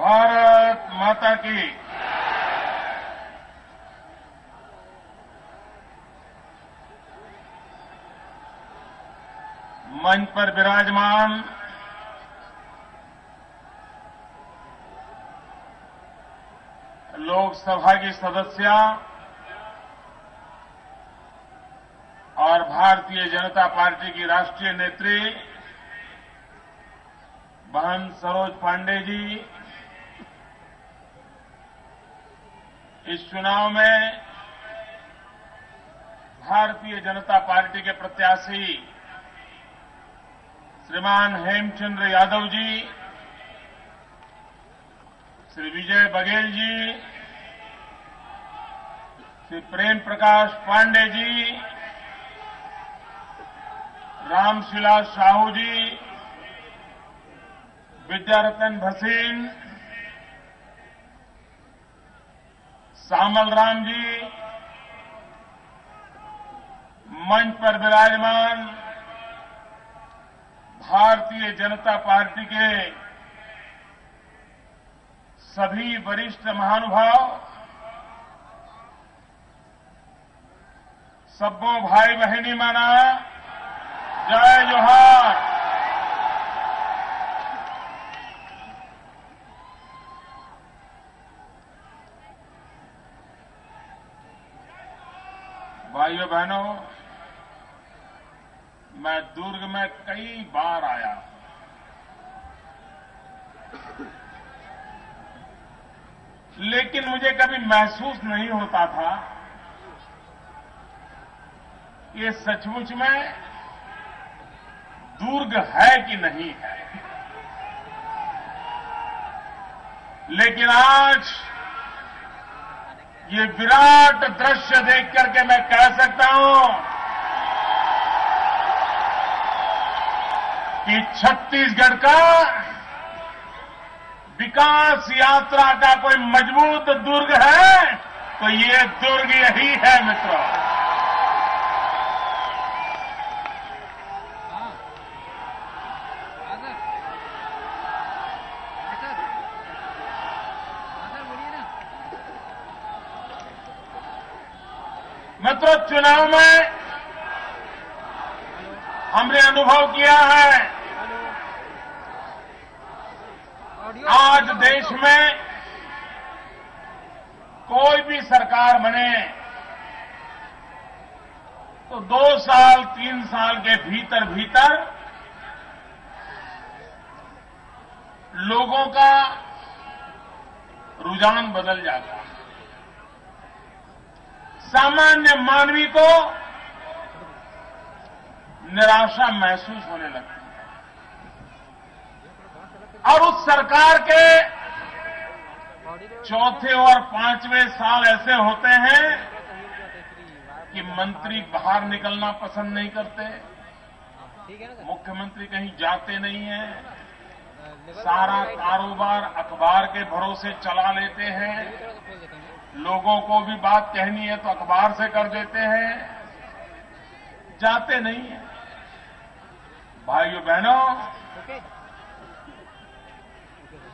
भारत माता की। मंच पर विराजमान लोकसभा की सदस्या और भारतीय जनता पार्टी की राष्ट्रीय नेत्री बहन सरोज पांडे जी, इस चुनाव में भारतीय जनता पार्टी के प्रत्याशी श्रीमान हेमचंद्र यादव जी, श्री विजय बघेल जी, श्री प्रेम प्रकाश पांडे जी, रामशिला साहू जी, विद्यारतन भसीन, सामल राम जी, मंच पर विराजमान भारतीय जनता पार्टी के सभी वरिष्ठ महानुभाव, सब्बों भाई बहनी माना, जय जोहार। भाइयों बहनों, मैं दुर्ग में कई बार आया, लेकिन मुझे कभी महसूस नहीं होता था कि सचमुच में दुर्ग है कि नहीं है। लेकिन आज ये विराट दृश्य देख करके मैं कह सकता हूं कि छत्तीसगढ़ का विकास यात्रा का कोई मजबूत दुर्ग है तो ये दुर्ग यही है मित्रों। मित्रों, चुनाव में हमने अनुभव किया है, आज देश में कोई भी सरकार बने तो 2 साल 3 साल के भीतर भीतर लोगों का रुझान बदल जाता है। सामान्य मानवी को निराशा महसूस होने लगती है और उस सरकार के चौथे और 5वें साल ऐसे होते हैं कि मंत्री बाहर निकलना पसंद नहीं करते, मुख्यमंत्री कहीं जाते नहीं हैं, सारा कारोबार अखबार के भरोसे चला लेते हैं, लोगों को भी बात कहनी है तो अखबार से कर देते हैं, जाते नहीं हैं। भाइयों बहनों,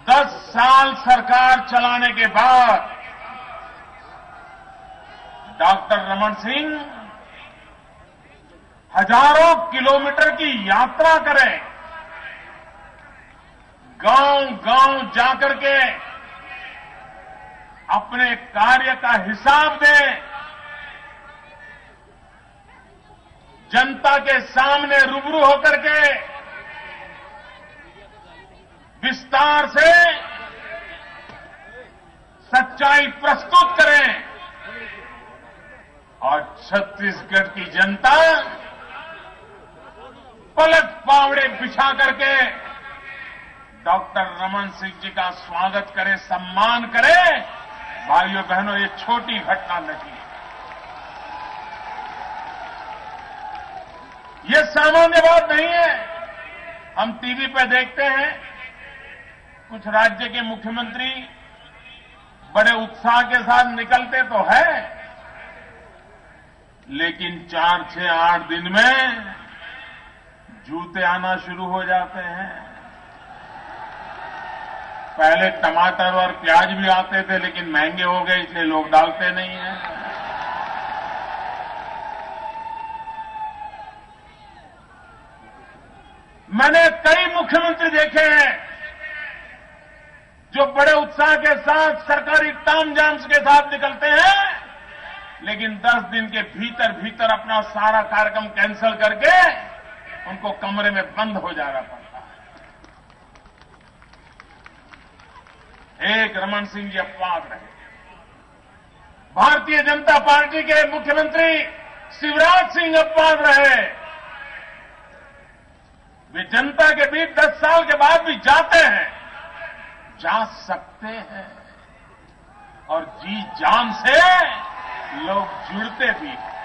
10 साल सरकार चलाने के बाद डॉक्टर रमन सिंह हजारों किलोमीटर की यात्रा करें, गांव-गांव जाकर के अपने कार्य का हिसाब दें, जनता के सामने रूबरू होकर के विस्तार से सच्चाई प्रस्तुत करें और छत्तीसगढ़ की जनता पलक पावड़े बिछा करके डॉक्टर रमन सिंह जी का स्वागत करे, सम्मान करे। भाइयों बहनों, ये छोटी घटना नहीं है, ये सामान्य बात नहीं है। हम टीवी पे देखते हैं कुछ राज्य के मुख्यमंत्री बड़े उत्साह के साथ निकलते तो है, लेकिन 4, 6, 8 दिन में जूते आना शुरू हो जाते हैं। पहले टमाटर और प्याज भी आते थे, लेकिन महंगे हो गए इसलिए लोग डालते नहीं हैं। मैंने कई मुख्यमंत्री देखे हैं जो बड़े उत्साह के साथ सरकारी तामझाम के साथ निकलते हैं, लेकिन 10 दिन के भीतर भीतर अपना सारा कार्यक्रम कैंसिल करके उनको कमरे में बंद हो जाना पड़ता है। एक रमन सिंह जी अपवाद रहे। भारतीय जनता पार्टी के मुख्यमंत्री शिवराज सिंह अपवाद रहे। वे जनता के बीच 10 साल के बाद भी जाते हैं, जा सकते हैं, और जी जान से लोग जुड़ते भी हैं।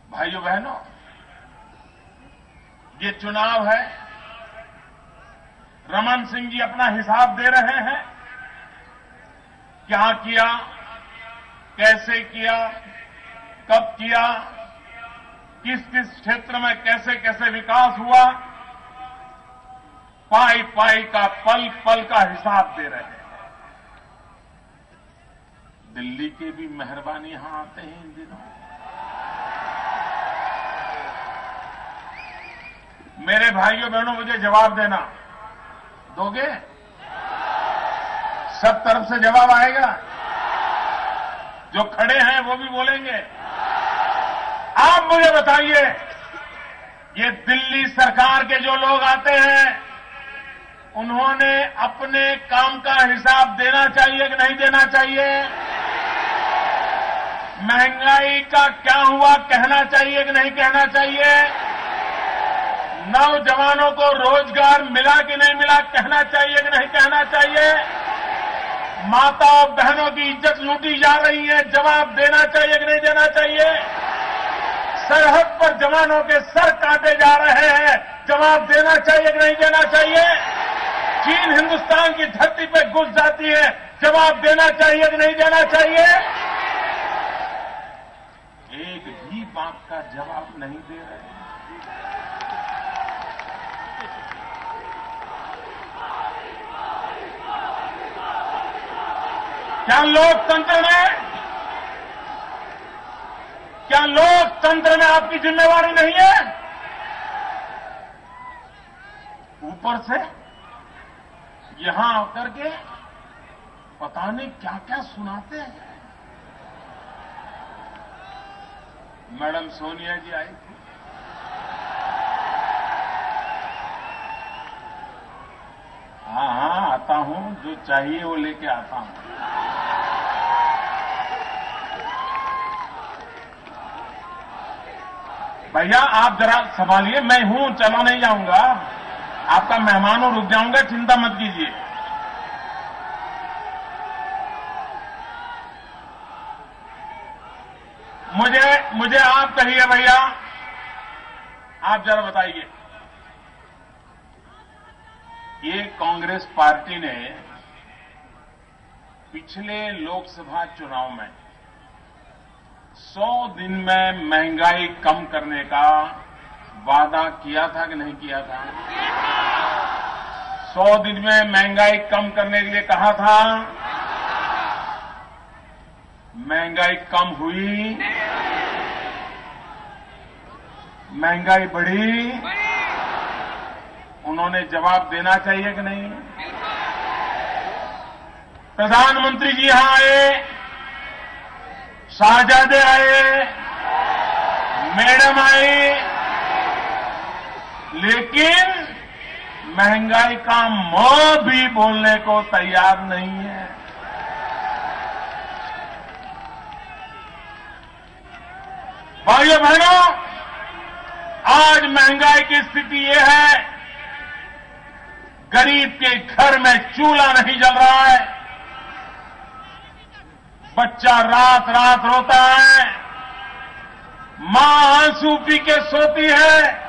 भाइयों बहनों, ये चुनाव है। रमन सिंह जी अपना हिसाब दे रहे हैं, क्या किया, कैसे किया, कब किया, किस किस क्षेत्र में कैसे कैसे विकास हुआ, पाई पाई का पल पल का हिसाब दे रहे हैं। दिल्ली के भी मेहरबानी यहां आते हैं इन दिनों। मेरे भाइयों बहनों, मुझे जवाब देना दोगे? सब तरफ से जवाब आएगा। जो खड़े हैं वो भी बोलेंगे। आप मुझे बताइए, ये दिल्ली सरकार के जो लोग आते हैं, उन्होंने अपने काम का हिसाब देना चाहिए कि नहीं देना चाहिए? महंगाई का क्या हुआ कहना चाहिए कि नहीं कहना चाहिए? नौजवानों को रोजगार मिला कि नहीं मिला कहना चाहिए कि नहीं कहना चाहिए? माताओं बहनों की इज्जत लूटी जा रही है, जवाब देना चाहिए कि नहीं देना चाहिए? सरहद पर जवानों के सर काटे जा रहे हैं, जवाब देना चाहिए कि नहीं देना चाहिए? चीन हिंदुस्तान की धरती पे घुस जाती है, जवाब देना चाहिए कि नहीं देना चाहिए? एक भी बात का जवाब नहीं दे रहे। क्या लोकतंत्र में आपकी जिम्मेवारी नहीं है? ऊपर से यहां आकर के पता नहीं क्या क्या सुनाते हैं। मैडम सोनिया जी आई थी, हाँ आता हूं, जो चाहिए वो लेके आता हूं। भैया आप जरा संभालिए, मैं हूं, चला नहीं जाऊंगा, आपका मेहमान हूं, रुक जाऊंगा, चिंता मत कीजिए। मुझे आप कहिए भैया, आप जरा बताइए, ये कांग्रेस पार्टी ने पिछले लोकसभा चुनाव में 100 दिन में महंगाई कम करने का वादा किया था कि नहीं किया था? 100 दिन में महंगाई कम करने के लिए कहा था। महंगाई कम हुई? महंगाई बढ़ी? उन्होंने जवाब देना चाहिए कि नहीं? प्रधानमंत्री जी यहां आए, शाहजादे आए, मैडम आई, लेकिन महंगाई का म भी बोलने को तैयार नहीं है। भाइयों बहनों, आज महंगाई की स्थिति यह है, गरीब के घर में चूल्हा नहीं जल रहा है, बच्चा रात रात रोता है, मां आंसू पी के सोती है,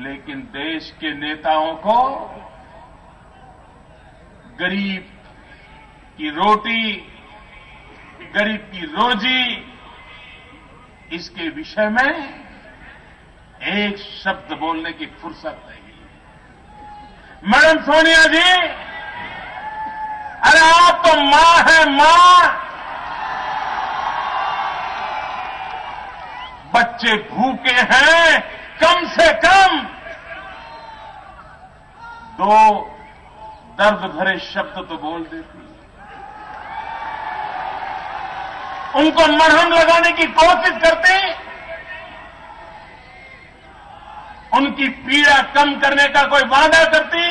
लेकिन देश के नेताओं को गरीब की रोटी, गरीब की रोजी, इसके विषय में एक शब्द बोलने की फुर्सत नहीं। मैडम सोनिया जी, अरे आप तो मां हैं, मां। बच्चे भूखे हैं, कम से कम 2 दर्द भरे शब्द तो बोल देती। उनको मरहम लगाने की कोशिश करते, उनकी पीड़ा कम करने का कोई वादा करती,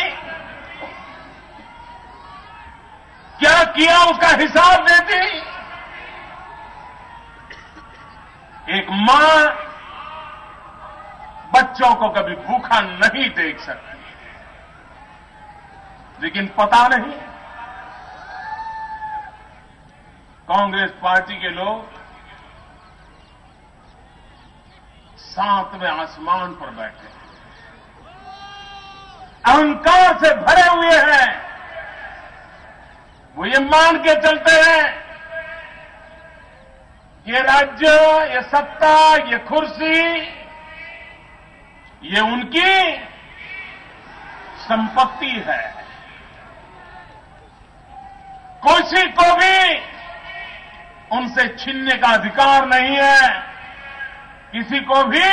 क्या किया उसका हिसाब देती। एक मां बच्चों को कभी भूखा नहीं देख सकती, लेकिन पता नहीं कांग्रेस पार्टी के लोग 7वें आसमान पर बैठे हैं, अहंकार से भरे हुए हैं। वो ये मान के चलते हैं ये राज्य, ये सत्ता, ये कुर्सी, ये उनकी संपत्ति है। किसी को भी उनसे छीनने का अधिकार नहीं है। किसी को भी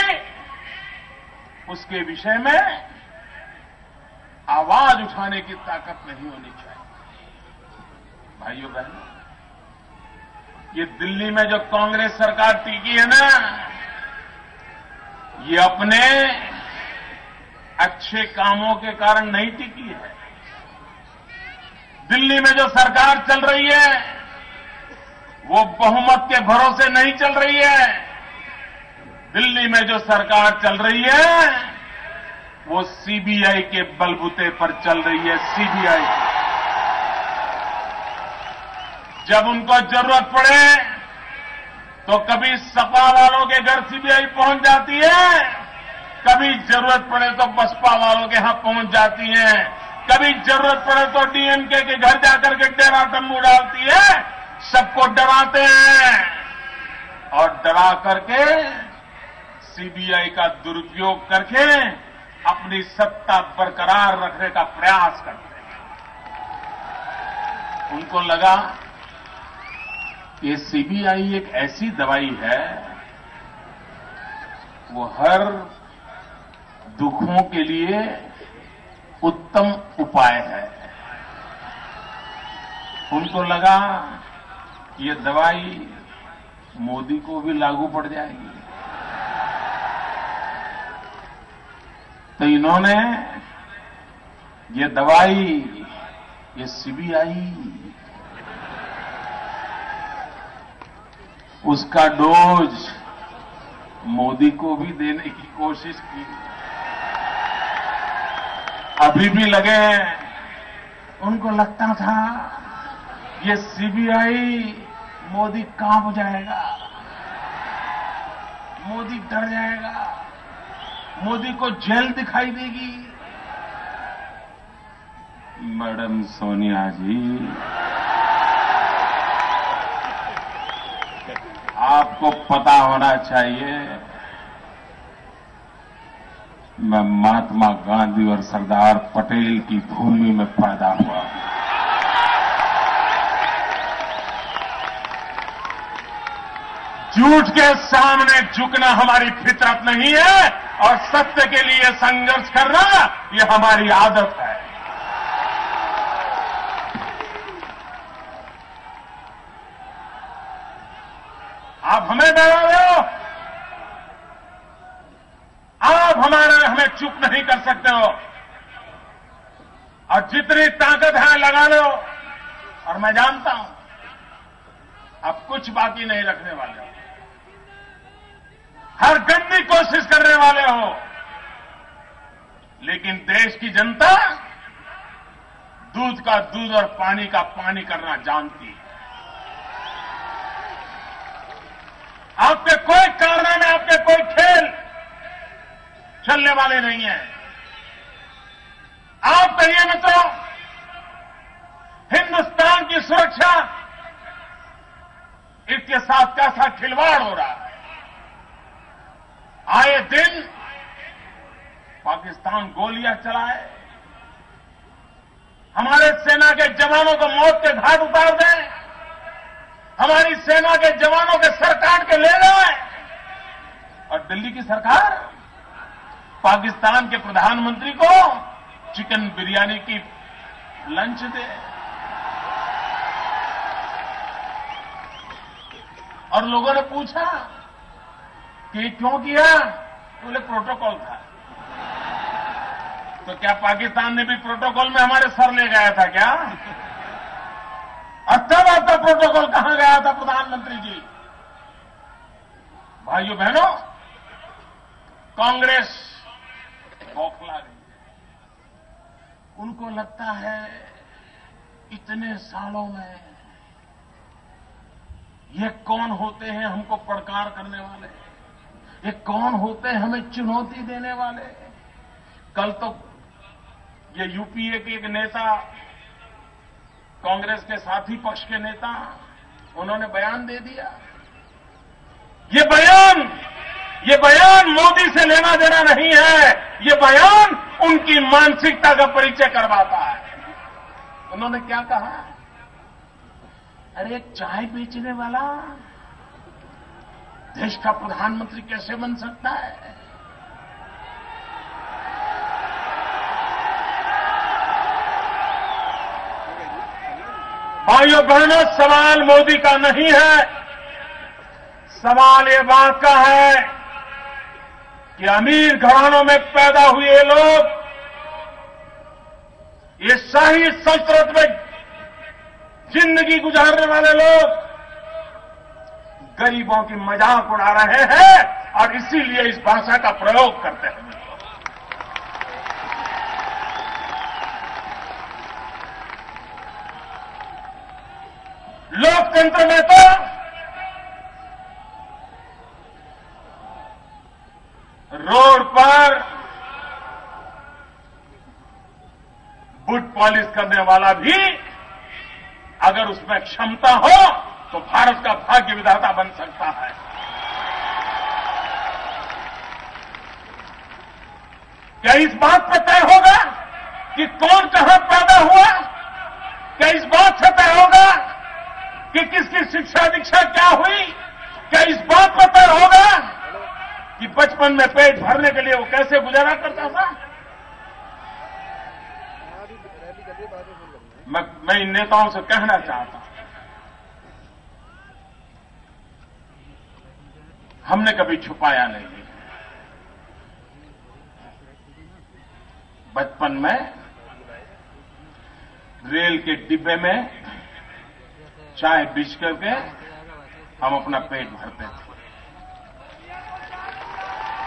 उसके विषय में आवाज उठाने की ताकत नहीं होनी चाहिए। भाइयों बहनों, ये दिल्ली में जो कांग्रेस सरकार टिकी है ना, ये अपने अच्छे कामों के कारण नहीं टिकी है। दिल्ली में जो सरकार चल रही है वो बहुमत के भरोसे नहीं चल रही है। दिल्ली में जो सरकार चल रही है वो सीबीआई के बलबूते पर चल रही है। सीबीआई, जब उनको जरूरत पड़े तो कभी सपा वालों के घर सीबीआई पहुंच जाती है, कभी जरूरत पड़े तो बसपा वालों के यहां पहुंच जाती है, कभी जरूरत पड़े तो डीएमके के घर जाकर के डेरा तम्बू डालती है। सबको डराते हैं और डरा करके सीबीआई का दुरुपयोग करके अपनी सत्ता बरकरार रखने का प्रयास करते हैं। उनको लगा कि सीबीआई एक ऐसी दवाई है, वो हर दुखों के लिए उत्तम उपाय है। उनको लगा ये दवाई मोदी को भी लागू पड़ जाएगी, तो इन्होंने ये दवाई, ये सीबीआई, उसका डोज मोदी को भी देने की कोशिश की। अभी भी लगे हैं। उनको लगता था ये सीबीआई मोदी कांप जाएगा, मोदी डर जाएगा, मोदी को जेल दिखाई देगी। मैडम सोनिया जी, आपको पता होना चाहिए, मैं महात्मा गांधी और सरदार पटेल की भूमि में पैदा हुआ। झूठ के सामने झुकना हमारी फितरत नहीं है और सत्य के लिए संघर्ष करना ये हमारी आदत है। आप हमें डरा रहे हो, आप हमें चुप नहीं कर सकते हो, और जितनी ताकत है लगा लो। और मैं जानता हूं अब कुछ बाकी नहीं रखने वाले हो, हर गंदी कोशिश करने वाले हो, लेकिन देश की जनता दूध का दूध और पानी का पानी करना जानती है। आपके कोई कारनामे, आपके कोई खेल चलने वाले नहीं है। आप कहिए मित्रों, हिंदुस्तान की सुरक्षा, इसके साथ कैसा खिलवाड़ हो रहा है। आए दिन पाकिस्तान गोलियां चलाए, हमारे सेना के जवानों को मौत के घाट उतार दे, हमारी सेना के जवानों के सर काट के ले जाए, और दिल्ली की सरकार पाकिस्तान के प्रधानमंत्री को चिकन बिरयानी की लंच दे। और लोगों ने पूछा कि क्यों किया, बोले प्रोटोकॉल था। तो क्या पाकिस्तान ने भी प्रोटोकॉल में हमारे सर ले गया था क्या? और तब आपका प्रोटोकॉल कहां गया था प्रधानमंत्री जी? भाइयों बहनों, कांग्रेस बौखला रही है। उनको लगता है इतने सालों में ये कौन होते हैं हमको प्रकार करने वाले, ये कौन होते हैं हमें चुनौती देने वाले। कल तो ये यूपीए के एक नेता, कांग्रेस के साथी पक्ष के नेता, उन्होंने बयान दे दिया। ये बयान मोदी से लेना देना नहीं है, ये बयान उनकी मानसिकता का परिचय करवाता है। उन्होंने क्या कहा? अरे एक चाय बेचने वाला देश का प्रधानमंत्री कैसे बन सकता है? भाइयों बहनों, सवाल मोदी का नहीं है, सवाल ये बात का है कि अमीर घरानों में पैदा हुए लोग, ये शाही सल्तनत में जिंदगी गुजारने वाले लोग गरीबों की मजाक उड़ा रहे हैं और इसीलिए इस भाषा का प्रयोग करते हैं। लोकतंत्र में तो रोड पर बूट पॉलिश करने वाला भी अगर उसमें क्षमता हो तो भारत का भाग्य विधाता बन सकता है। क्या इस बात पर तय होगा कि कौन कहां पैदा हुआ? क्या इस बात से तय होगा कि किसकी शिक्षा दीक्षा क्या हुई? क्या इस बात पर तय होगा कि बचपन में पेट भरने के लिए वो कैसे गुजारा करता था? मैं इन नेताओं से कहना चाहता हूं, हमने कभी छुपाया नहीं। बचपन में रेल के डिब्बे में चाय बीच करके हम अपना पेट भरते थे।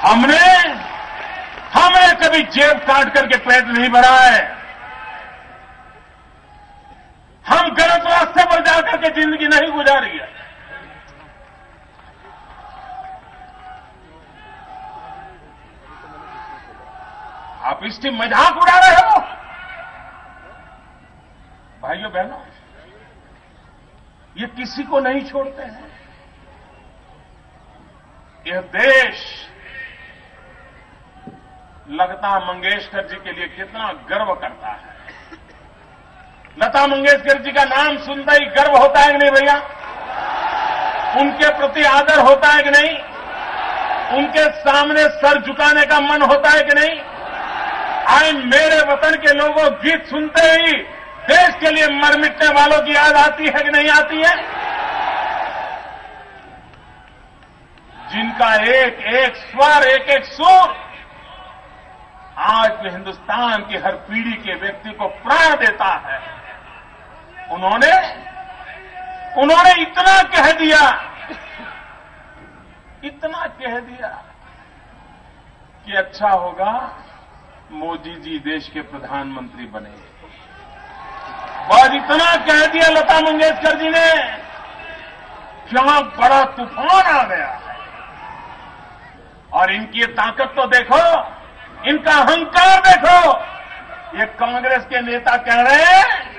हमने कभी जेब काट करके पेट नहीं भरा है। हम गलत रास्ते पर जाकर के जिंदगी नहीं गुजारी है। आप इसकी मजाक उड़ा रहे हो। भाइयों बहनों, ये किसी को नहीं छोड़ते हैं। यह देश लता मंगेशकर जी के लिए कितना गर्व करता है। लता मंगेशकर जी का नाम सुनते ही गर्व होता है कि नहीं भैया? उनके प्रति आदर होता है कि नहीं? उनके सामने सर झुकाने का मन होता है कि नहीं? आए मेरे वतन के लोगों, गीत सुनते ही देश के लिए मर मिटने वालों की याद आती है कि नहीं आती है? जिनका एक एक स्वर, एक एक सुर आज के हिंदुस्तान की हर पीढ़ी के व्यक्ति को प्राण देता है। उन्होंने इतना कह दिया कि अच्छा होगा मोदी जी देश के प्रधानमंत्री बने। और इतना कह दिया लता मंगेशकर जी ने, क्या बड़ा तूफान आ गया है। और इनकी ताकत तो देखो, इनका अहंकार देखो। ये कांग्रेस के नेता कह रहे हैं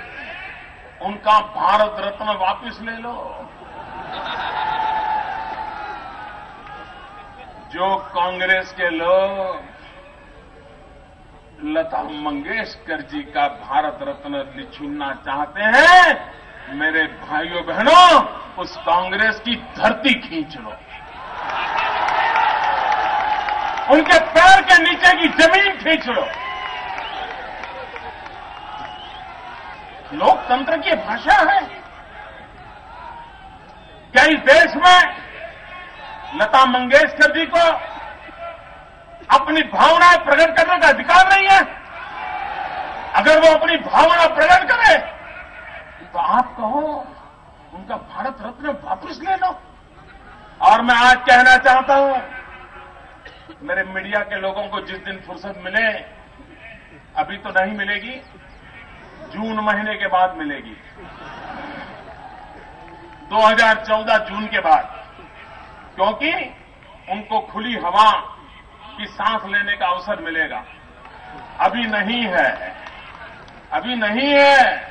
उनका भारत रत्न वापस ले लो। जो कांग्रेस के लोग लता मंगेशकर जी का भारत रत्न छीनना चाहते हैं, मेरे भाइयों बहनों, उस कांग्रेस की धरती खींच लो, उनके पैर के नीचे की जमीन खींच लो। लोकतंत्र की भाषा है। क्या इस देश में लता मंगेशकर जी को अपनी भावनाएं प्रकट करने का अधिकार नहीं है? अगर वो अपनी भावना प्रकट करे तो आप कहो उनका भारत रत्न वापस ले लो। और मैं आज कहना चाहता हूं, मेरे मीडिया के लोगों को जिस दिन फुर्सत मिले, अभी तो नहीं मिलेगी, जून महीने के बाद मिलेगी, 2014 जून के बाद, क्योंकि उनको खुली हवा की सांस लेने का अवसर मिलेगा। अभी नहीं है, अभी नहीं है।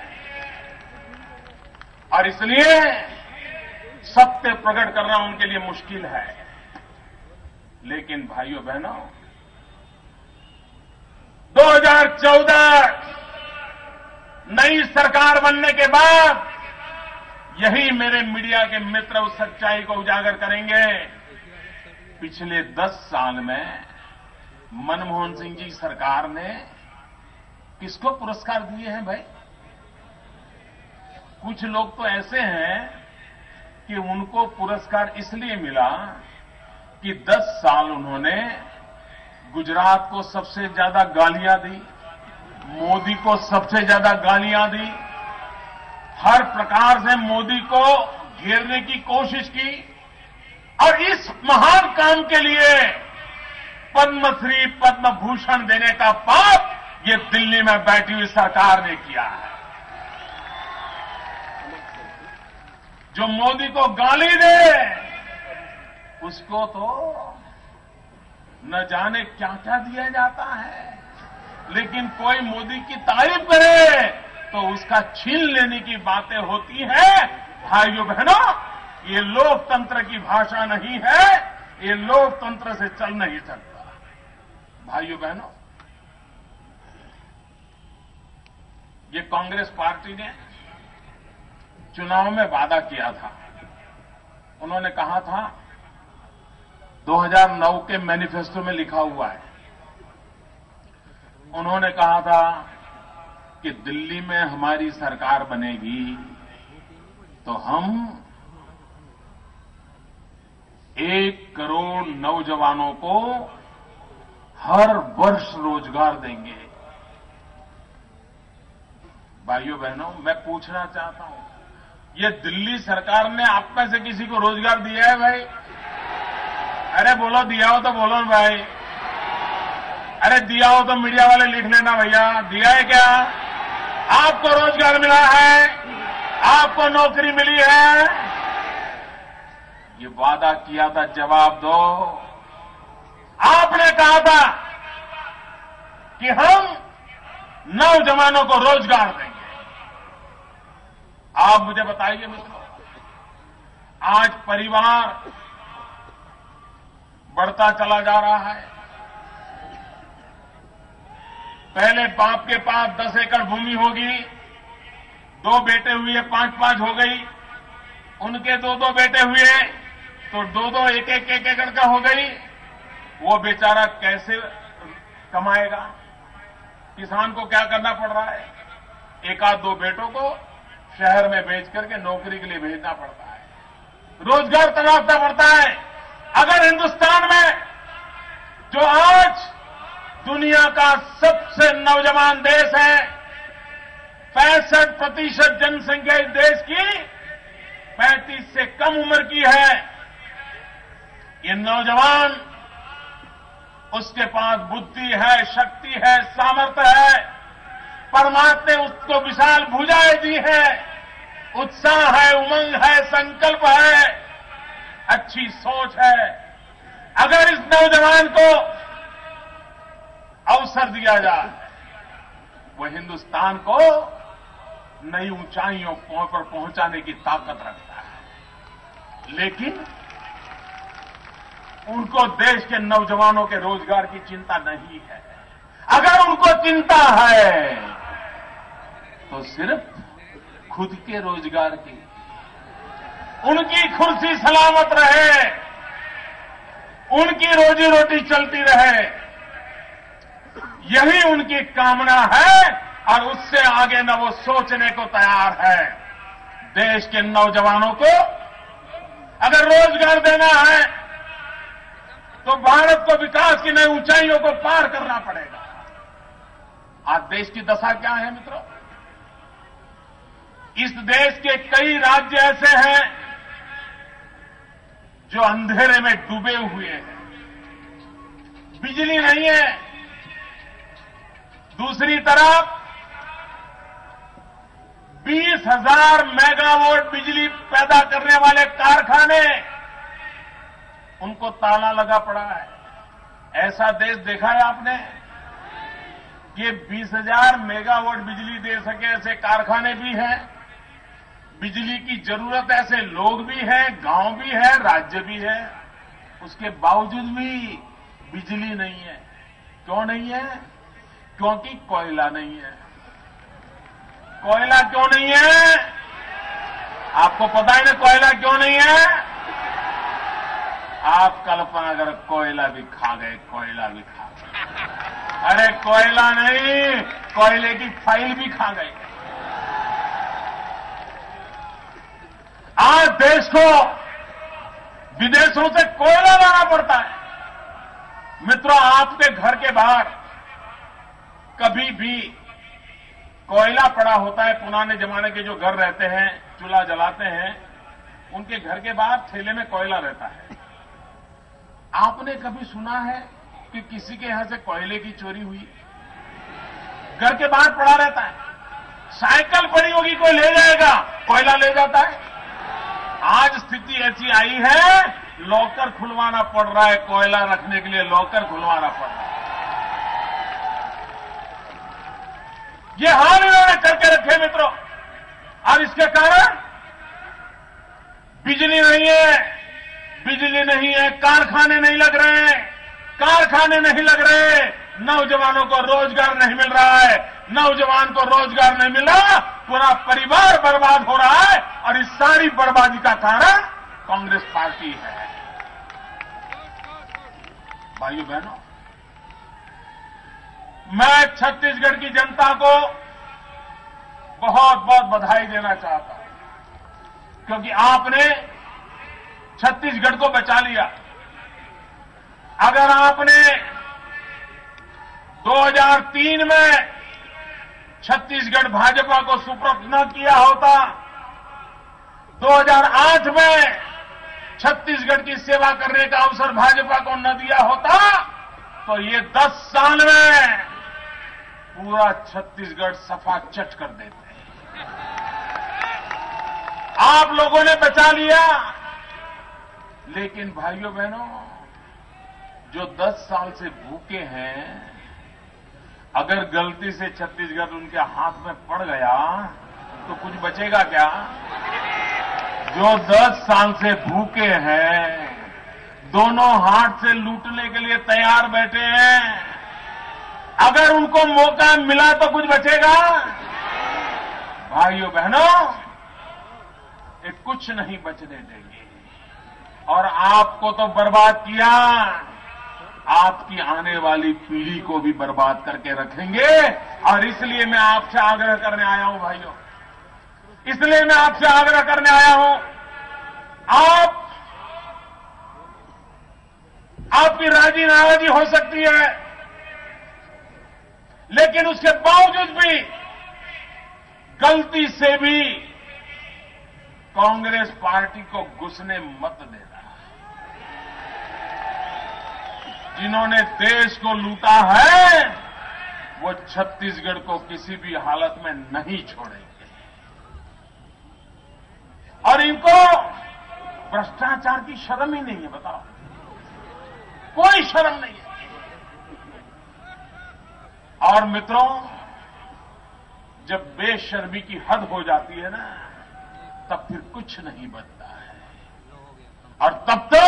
और इसलिए सत्य प्रकट करना उनके लिए मुश्किल है। लेकिन भाइयों बहनों, 2014 नई सरकार बनने के बाद यही मेरे मीडिया के मित्र उस सच्चाई को उजागर करेंगे। पिछले 10 साल में मनमोहन सिंह जी सरकार ने किसको पुरस्कार दिए हैं भाई? कुछ लोग तो ऐसे हैं कि उनको पुरस्कार इसलिए मिला कि 10 साल उन्होंने गुजरात को सबसे ज्यादा गालियां दी, मोदी को सबसे ज्यादा गालियां दी, हर प्रकार से मोदी को घेरने की कोशिश की, और इस महान काम के लिए पद्मश्री पद्म भूषण देने का पाप ये दिल्ली में बैठी हुई सरकार ने किया है। जो मोदी को गाली दे उसको तो न जाने क्या क्या दिया जाता है, लेकिन कोई मोदी की तारीफ करे तो उसका छीन लेने की बातें होती हैं। भाइयों बहनों, ये लोकतंत्र की भाषा नहीं है, ये लोकतंत्र से चल नहीं सकता। भाइयों बहनों, ये कांग्रेस पार्टी ने चुनाव में वादा किया था। उन्होंने कहा था, 2009 के मैनिफेस्टो में लिखा हुआ है, उन्होंने कहा था कि दिल्ली में हमारी सरकार बनेगी तो हम 1 करोड़ नौजवानों को हर वर्ष रोजगार देंगे। भाइयों बहनों, मैं पूछना चाहता हूं, ये दिल्ली सरकार ने आप में से किसी को रोजगार दिया है भाई? अरे बोलो, दिया हो तो बोलो भाई। अरे दिया हो तो मीडिया वाले लिख लेना भैया, दिया है क्या? आपको रोजगार मिला है? आपको नौकरी मिली है? ये वादा किया था, जवाब दो। आपने कहा था कि हम नौजवानों को रोजगार देंगे। आप मुझे बताइए मित्रों, आज परिवार बढ़ता चला जा रहा है। पहले बाप के पास 10 एकड़ भूमि होगी, 2 बेटे हुए 5-5 हो गई, उनके 2-2 बेटे हुए तो 2-2 1-1 एकड़ का हो गई। वो बेचारा कैसे कमाएगा? किसान को क्या करना पड़ रहा है? 1-2 बेटों को शहर में बेच करके नौकरी के लिए भेजना पड़ता है, रोजगार तलाशना पड़ता है। अगर हिंदुस्तान में, जो आज दुनिया का सबसे नौजवान देश है, 65% जनसंख्या इस देश की 35 से कम उम्र की है, ये नौजवान, उसके पास बुद्धि है, शक्ति है, सामर्थ्य है, परमात्मा ने उसको विशाल भुजाएं दी है, उत्साह है, उमंग है, संकल्प है, अच्छी सोच है। अगर इस नौजवान को अवसर दिया जाए, वो हिंदुस्तान को नई ऊंचाइयों पर पहुंचाने की ताकत रखता है। लेकिन उनको देश के नौजवानों के रोजगार की चिंता नहीं है। अगर उनको चिंता है तो सिर्फ खुद के रोजगार की, उनकी कुर्सी सलामत रहे, उनकी रोजी रोटी चलती रहे, यही उनकी कामना है और उससे आगे न वो सोचने को तैयार है। देश के नौजवानों को अगर रोजगार देना है तो भारत को विकास की नई ऊंचाइयों को पार करना पड़ेगा। आज देश की दशा क्या है मित्रों? इस देश के कई राज्य ऐसे हैं जो अंधेरे में डूबे हुए हैं, बिजली नहीं है। दूसरी तरफ 20,000 मेगावाट बिजली पैदा करने वाले कारखाने, उनको ताला लगा पड़ा है। ऐसा देश देखा है आपने कि 20,000 मेगावाट बिजली दे सके ऐसे कारखाने भी हैं, बिजली की जरूरत ऐसे लोग भी हैं, गांव भी है, राज्य भी है, उसके बावजूद भी बिजली नहीं है। क्यों नहीं है? क्योंकि कोयला नहीं है। कोयला क्यों नहीं है? आपको पता है ना कोयला क्यों नहीं है? आप कल्पना करो, कोयला भी खा गए, कोयला भी खा गए। अरे कोयला नहीं, कोयले की फाइल भी खा गए। आज देश को विदेशों से कोयला लाना पड़ता है। मित्रों, आपके घर के बाहर कभी भी कोयला पड़ा होता है। पुराने जमाने के जो घर रहते हैं, चूल्हा जलाते हैं, उनके घर के बाहर थैले में कोयला रहता है। आपने कभी सुना है कि किसी के यहां से कोयले की चोरी हुई? घर के बाहर पड़ा रहता है। साइकिल पड़ी होगी, कोई ले जाएगा, कोयला ले जाता है। आज स्थिति ऐसी आई है, लॉकर खुलवाना पड़ रहा है, कोयला रखने के लिए लॉकर खुलवाना पड़ रहा है। ये हाल इन्होंने करके रखे मित्रों। और इसके कारण बिजली नहीं है, बिजली नहीं है, कारखाने नहीं लग रहे हैं, कारखाने नहीं लग रहे, नौजवानों को रोजगार नहीं मिल रहा है, नौजवान को रोजगार नहीं मिल रहा, पूरा परिवार बर्बाद हो रहा है। और इस सारी बर्बादी का कारण कांग्रेस पार्टी है। भाइयों बहनों, मैं छत्तीसगढ़ की जनता को बहुत बहुत बधाई देना चाहता हूं, क्योंकि आपने छत्तीसगढ़ को बचा लिया। अगर आपने 2003 में छत्तीसगढ़ भाजपा को सुपुर्द न किया होता, 2008 में छत्तीसगढ़ की सेवा करने का अवसर भाजपा को न दिया होता, तो ये 10 साल में पूरा छत्तीसगढ़ सफा चट कर देते। आप लोगों ने बचा लिया। लेकिन भाइयों बहनों, जो 10 साल से भूखे हैं, अगर गलती से छत्तीसगढ़ उनके हाथ में पड़ गया तो कुछ बचेगा क्या? जो 10 साल से भूखे हैं, दोनों हाथ से लूटने के लिए तैयार बैठे हैं, अगर उनको मौका मिला तो कुछ बचेगा? भाइयों बहनों, ये कुछ नहीं बचने देंगे। और आपको तो बर्बाद किया, आपकी आने वाली पीढ़ी को भी बर्बाद करके रखेंगे। और इसलिए मैं आपसे आग्रह करने आया हूं भाइयों, इसलिए मैं आपसे आग्रह करने आया हूं, आपकी राजी नाराजी हो सकती है, लेकिन उसके बावजूद भी गलती से भी कांग्रेस पार्टी को घुसने मत देना। जिन्होंने देश को लूटा है, वो छत्तीसगढ़ को किसी भी हालत में नहीं छोड़ेंगे। और इनको भ्रष्टाचार की शर्म ही नहीं है, बताओ, कोई शर्म नहीं है। और मित्रों, जब बेशर्मी की हद हो जाती है ना, तब फिर कुछ नहीं बचता है। और तब तो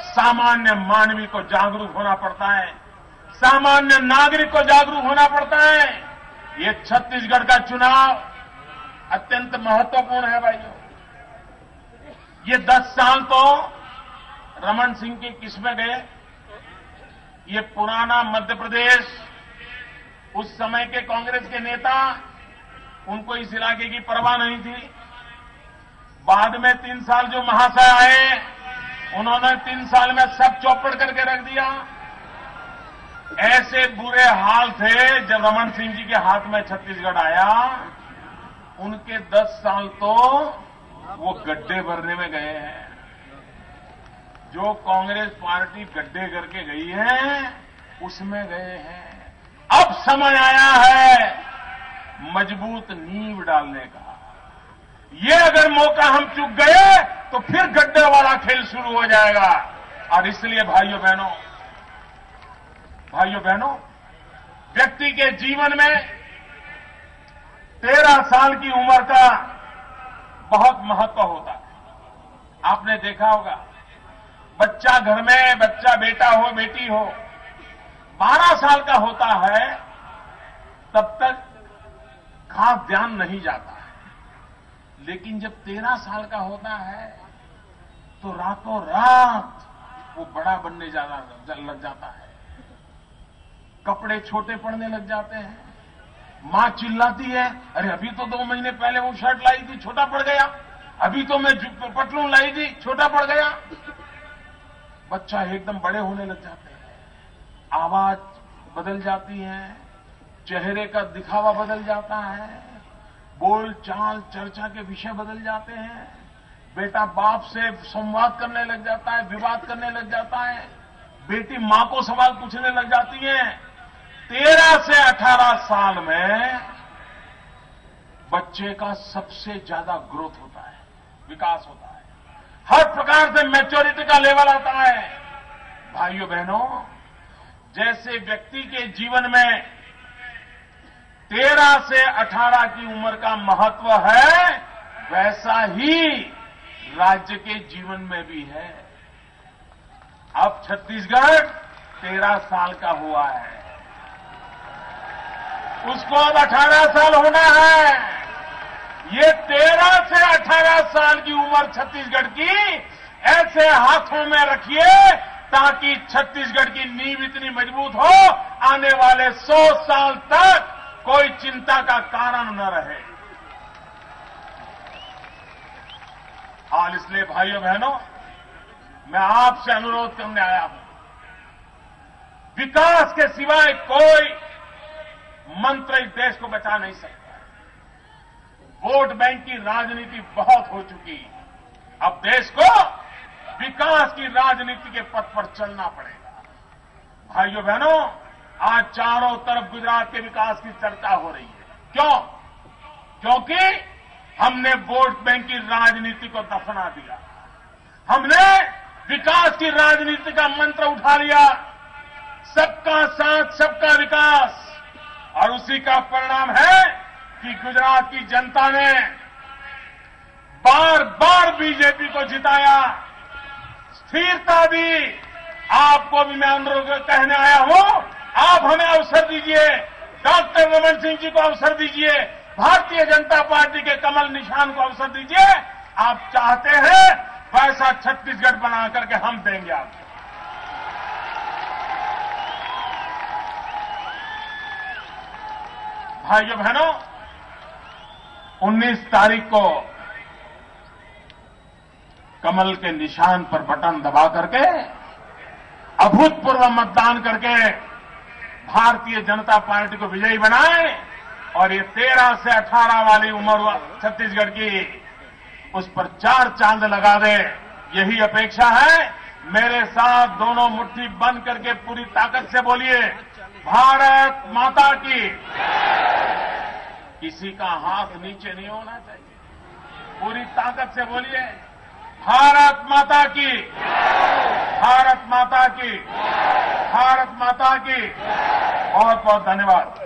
सामान्य मानवी को जागरूक होना पड़ता है, सामान्य नागरिक को जागरूक होना पड़ता है। ये छत्तीसगढ़ का चुनाव अत्यंत महत्वपूर्ण है भाइयों। ये 10 साल तो रमन सिंह के किस्में गए। ये पुराना मध्य प्रदेश, उस समय के कांग्रेस के नेता, उनको इस इलाके की परवाह नहीं थी। बाद में 3 साल जो महाशय आए, उन्होंने 3 साल में सब चौपट करके रख दिया। ऐसे बुरे हाल थे जब रमन सिंह जी के हाथ में छत्तीसगढ़ आया। उनके 10 साल तो वो गड्ढे भरने में गए हैं। जो कांग्रेस पार्टी गड्ढे करके गई है, उसमें गए हैं। अब समय आया है मजबूत नींव डालने का। ये अगर मौका हम चूक गए तो फिर गड्ढे वाला खेल शुरू हो जाएगा। और इसलिए भाइयों बहनों, व्यक्ति के जीवन में 13 साल की उम्र का बहुत महत्व होता है। आपने देखा होगा, बच्चा घर में, बच्चा बेटा हो बेटी हो, 12 साल का होता है तब तक खास ध्यान नहीं जाता है। लेकिन जब 13 साल का होता है तो रातों रात वो बड़ा बनने लग जाता है। कपड़े छोटे पड़ने लग जाते हैं। मां चिल्लाती है, अरे अभी तो 2 महीने पहले वो शर्ट लाई थी, छोटा पड़ गया। अभी तो मैं पतलून लाई थी, छोटा पड़ गया। बच्चा एकदम बड़े होने लग जाते हैं। आवाज बदल जाती है, चेहरे का दिखावा बदल जाता है, बोल चाल चर्चा के विषय बदल जाते हैं। बेटा बाप से संवाद करने लग जाता है, विवाद करने लग जाता है। बेटी मां को सवाल पूछने लग जाती है। 13 से 18 साल में बच्चे का सबसे ज्यादा ग्रोथ होता है, विकास होता है। हर प्रकार से मैच्योरिटी का लेवल आता है। भाइयों बहनों, जैसे व्यक्ति के जीवन में 13 से 18 की उम्र का महत्व है, वैसा ही राज्य के जीवन में भी है। अब छत्तीसगढ़ 13 साल का हुआ है, उसको अब 18 साल होना है। ये 13 से 18 साल की उम्र छत्तीसगढ़ की ऐसे हाथों में रखिए ताकि छत्तीसगढ़ की नींव इतनी मजबूत हो, आने वाले 100 साल तक कोई चिंता का कारण न रहे। और इसलिए भाइयों बहनों, मैं आपसे अनुरोध करने आया हूं, विकास के सिवाय कोई मंत्र इस देश को बचा नहीं सकता। वोट बैंक की राजनीति बहुत हो चुकी। अब देश को विकास की राजनीति के पथ पर चलना पड़ेगा। भाइयों बहनों, आज चारों तरफ गुजरात के विकास की चर्चा हो रही है। क्यों? क्योंकि हमने वोट बैंक की राजनीति को दफना दिया। हमने विकास की राजनीति का मंत्र उठा लिया, सबका साथ सबका विकास। और उसी का परिणाम है कि गुजरात की जनता ने बार बार बीजेपी को जिताया, स्थिरता दी। आपको भी मैं अनुरोध कहने आया हूं, आप हमें अवसर दीजिए, डॉक्टर रमन सिंह जी को अवसर दीजिए, भारतीय जनता पार्टी के कमल निशान को अवसर दीजिए। आप चाहते हैं वैसा छत्तीसगढ़ बना करके हम देंगे आपको। भाइयों बहनों, 19 तारीख को कमल के निशान पर बटन दबा करके अभूतपूर्व मतदान करके भारतीय जनता पार्टी को विजयी बनाए और ये 13 से 18 वाली उम्र छत्तीसगढ़ की, उस पर 4 चांद लगा दे, यही अपेक्षा है। मेरे साथ दोनों मुट्ठी बंद करके पूरी ताकत से बोलिए, भारत माता की। किसी का हाथ नीचे नहीं होना चाहिए। पूरी ताकत से बोलिए, भारत माता की, भारत माता की, भारत माता की। बहुत बहुत धन्यवाद।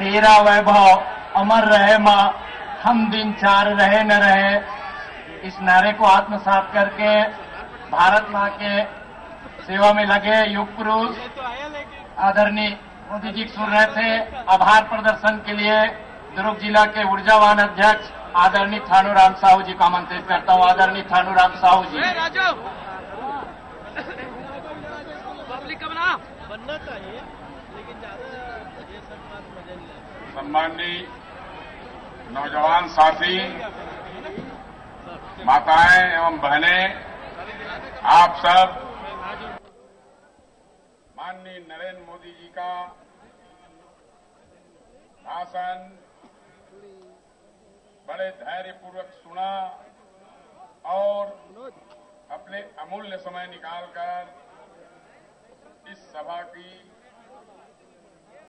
तेरा वैभव अमर रहे मां, हम दिन चार रहे न रहे, इस नारे को आत्मसात करके भारत मां के सेवा में लगे युग पुरुष आदरणीय मोदी जी सुन रहे थे। आभार प्रदर्शन के लिए दुर्ग जिला के ऊर्जावान अध्यक्ष आदरणीय थानूराम साहू जी को आमंत्रित करता हूं। आदरणीय थानूराम साहू जी। बनना चाहिए लेकिन ज्यादा ये सब बात मजा नहीं आता। सम्माननीय नौजवान साथी, माताएं एवं बहनें, आप सब माननीय नरेंद्र मोदी जी का भाषण बड़े धैर्यपूर्वक सुना और अपने अमूल्य समय निकालकर इस